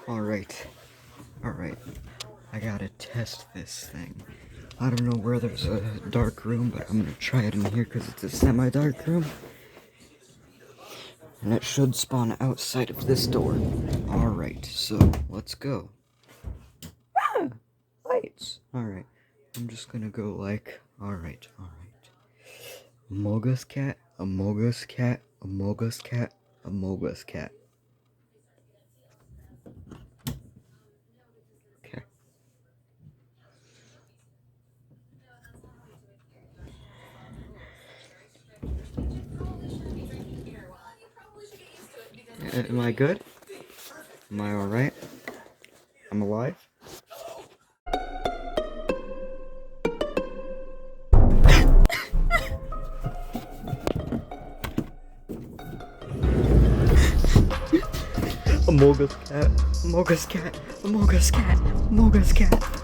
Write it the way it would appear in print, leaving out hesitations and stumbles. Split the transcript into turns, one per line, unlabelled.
Alright. Alright. I gotta test this thing. I don't know where there's a dark room, but I'm gonna try it in here because it's a semi-dark room. And it should spawn outside of this door. Alright, so let's go. Ah! Lights! Alright. I'm just gonna go like, alright. Amogus cat, amogus cat, amogus cat, amogus cat. Okay. Am I good? Am I alright? I'm alive? Amogus cat, amogus cat, amogus cat, amogus cat.